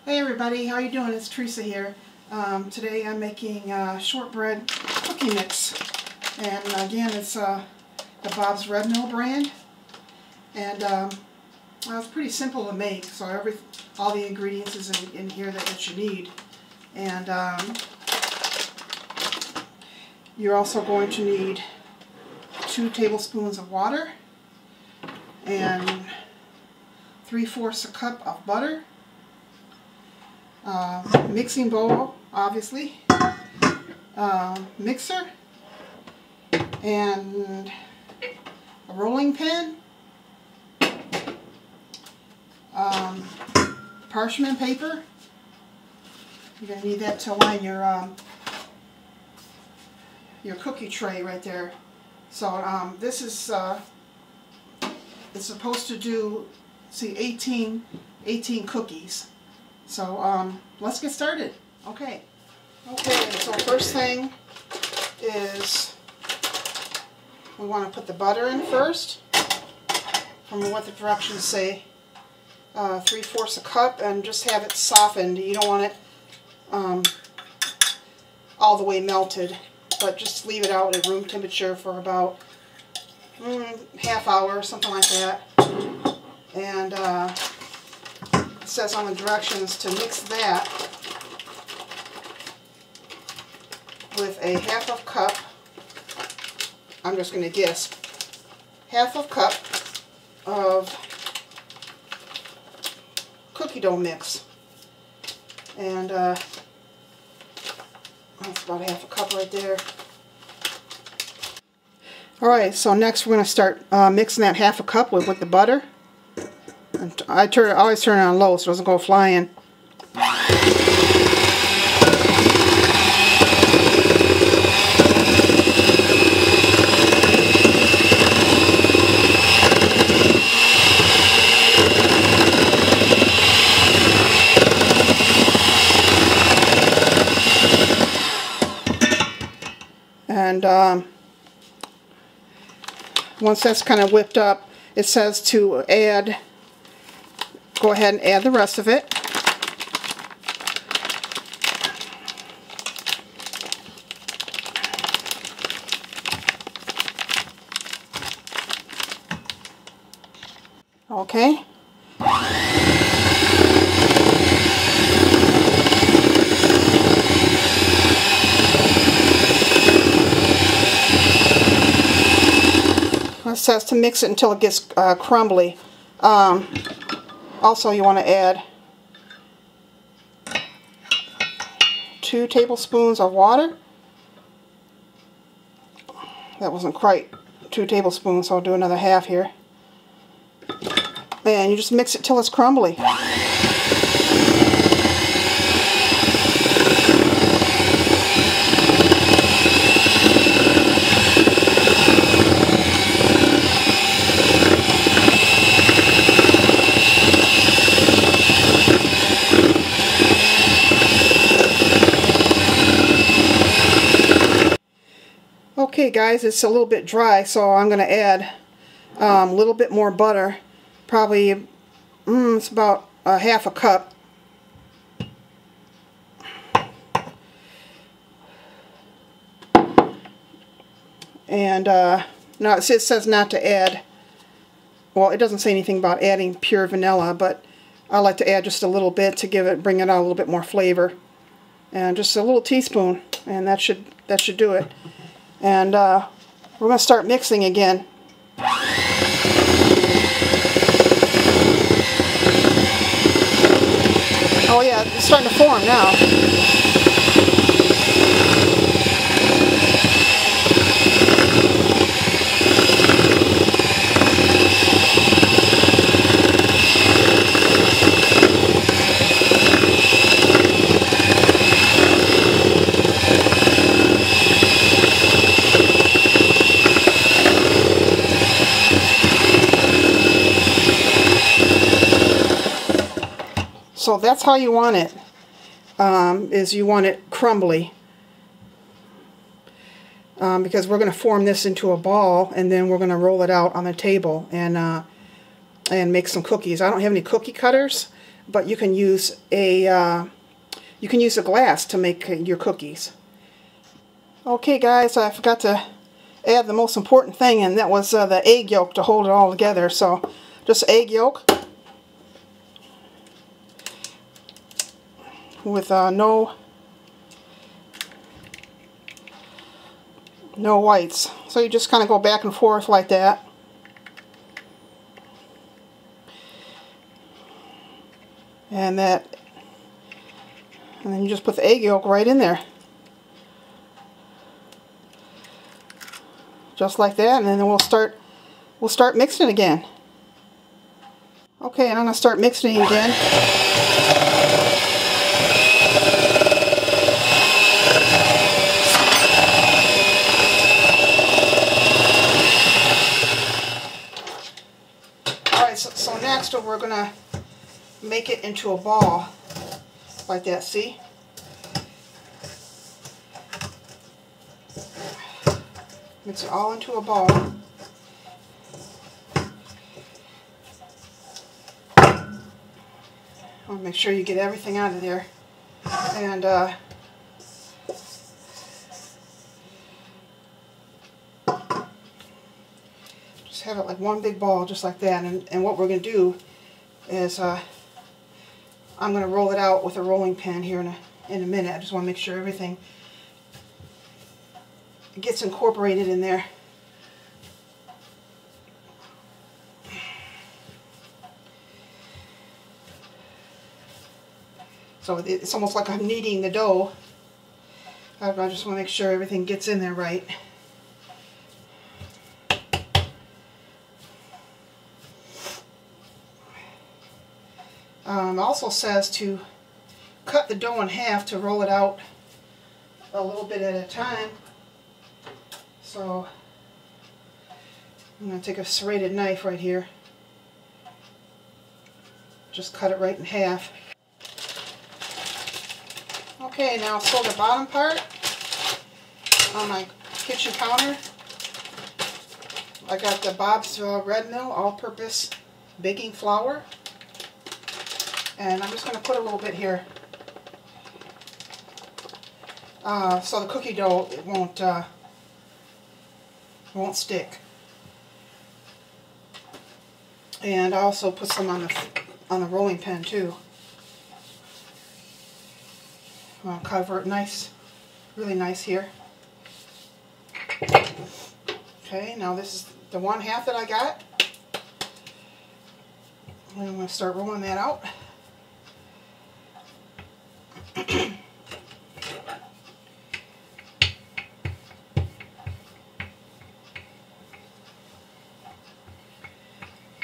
Hey everybody, how you doing? It's Teresa here. Today I'm making shortbread cookie mix, and again it's the Bob's Red Mill brand, and it's pretty simple to make. So all the ingredients is in here that you need, and you're also going to need 2 tablespoons of water and 3/4 a cup of butter. Mixing bowl, obviously, mixer, and a rolling pin, parchment paper. You're going to need that to line your cookie tray right there. So this is it's supposed to do, see, 18 cookies. So let's get started. Okay, so first thing is we want to put the butter in first, from what the directions say, 3/4 a cup, and just have it softened. You don't want it all the way melted, but just leave it out at room temperature for about half hour or something like that. And it says on the directions to mix that with a 1/2 cup, I'm just going to guess, 1/2 cup of cookie dough mix. And that's about 1/2 cup right there. Alright, so next we're going to start mixing that 1/2 cup with the butter. I always turn it on low so it doesn't go flying. And once that's kind of whipped up, it says to go ahead and add the rest of it. Okay. It says to mix it until it gets crumbly. Also, you want to add 2 tablespoons of water. That wasn't quite 2 tablespoons, so I'll do another 1/2 here. And you just mix it till it's crumbly. Okay guys, it's a little bit dry, so I'm going to add a little bit more butter. Probably, it's about 1/2 cup. And now it says not to add, well, it doesn't say anything about adding pure vanilla, but I like to add just a little bit to bring it out a little bit more flavor. And just a little teaspoon, and that should do it. And we're going to start mixing again. Oh yeah, it's starting to form now. So that's how you want it, is you want it crumbly. Because we're going to form this into a ball, and then we're going to roll it out on the table and make some cookies. I don't have any cookie cutters, but you can use a glass to make your cookies. Okay guys, I forgot to add the most important thing, and that was the egg yolk to hold it all together. So just egg yolk with no whites. So you just kind of go back and forth like that. And then you just put the egg yolk right in there. Just like that, and then we'll start mixing again. Okay, and I'm going to start mixing again. Alright, so next we're going to make it into a ball like that, see? Mix it all into a ball. I'll make sure you get everything out of there. And just have it like one big ball, just like that. And what we're going to do is I'm going to roll it out with a rolling pin here in a minute. I just want to make sure everything gets incorporated in there. So it's almost like I'm kneading the dough. I just want to make sure everything gets in there right. It also says to cut the dough in half to roll it out a little bit at a time. So I'm going to take a serrated knife right here. Just cut it right in half. Okay, now for the bottom part on my kitchen counter, I got the Bob's Red Mill all-purpose baking flour. And I'm just going to put a little bit here. So the cookie dough, it won't stick. And I also put some on the rolling pin too. I'll cover it nice, really nice here. Okay, now this is the 1/2 that I got. And I'm going to start rolling that out.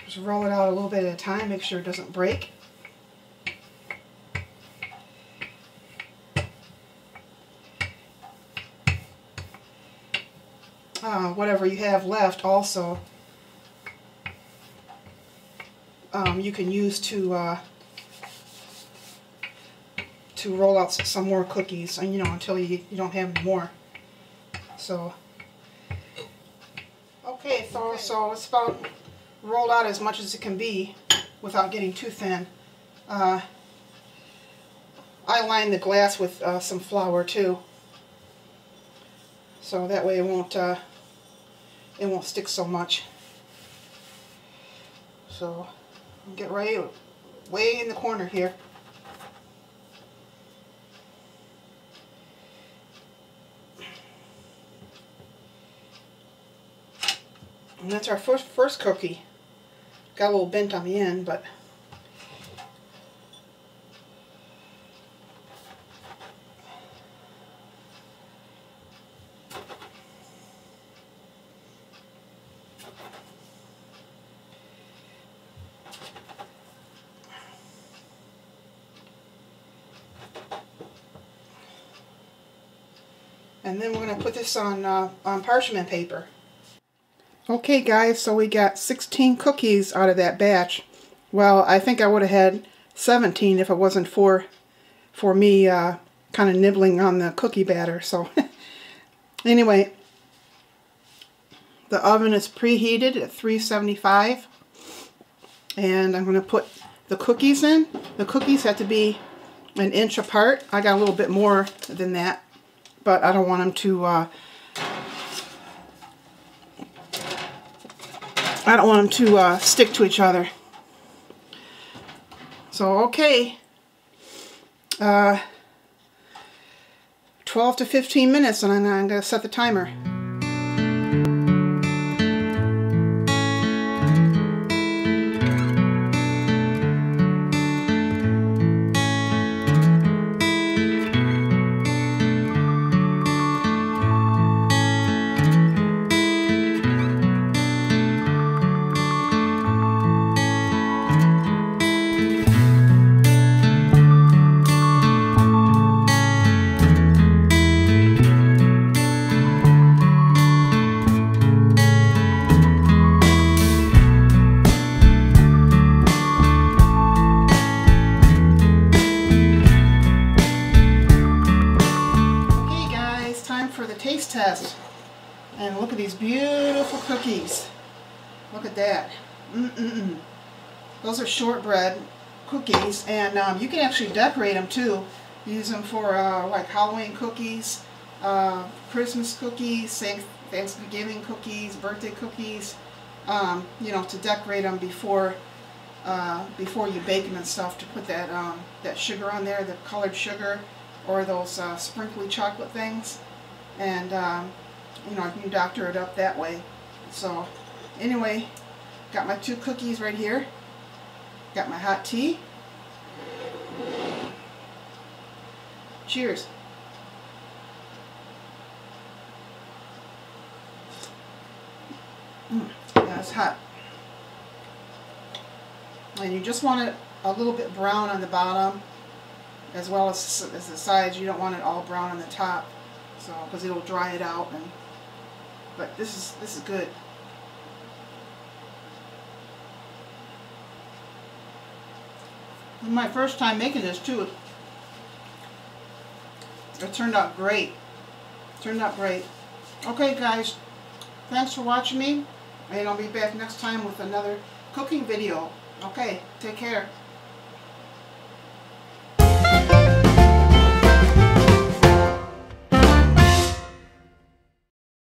Just roll it out a little bit at a time, make sure it doesn't break. Whatever you have left also, you can use to roll out some more cookies, and until you don't have any more. So okay, so it's about rolled out as much as it can be without getting too thin. I line the glass with some flour too, so that way it won't stick so much. So I'll get right way in the corner here. And that's our first cookie. Got a little bent on the end, but and then we're going to put this on parchment paper. Okay guys, so we got 16 cookies out of that batch. Well, I think I would have had 17 if it wasn't for me kind of nibbling on the cookie batter. So anyway, the oven is preheated at 375, and I'm going to put the cookies in. The cookies have to be an inch apart. I got a little bit more than that, but I don't want them to stick to each other. So okay, 12 to 15 minutes, and I'm going to set the timer. Taste test, and look at these beautiful cookies. Look at that. Those are shortbread cookies, and you can actually decorate them too. Use them for like Halloween cookies, Christmas cookies, Thanksgiving cookies, birthday cookies. You know, to decorate them before you bake them and stuff. To put that that sugar on there, the colored sugar, or those sprinkly chocolate things. And you know, you can doctor it up that way. So anyway, got my 2 cookies right here. Got my hot tea. Cheers. That's hot. And you just want it a little bit brown on the bottom, as well as the sides. You don't want it all brown on the top. So, because it'll dry it out, but this is good. This is my first time making this too. It turned out great. Turned out great. Okay, guys, thanks for watching me, and I'll be back next time with another cooking video. Okay, take care.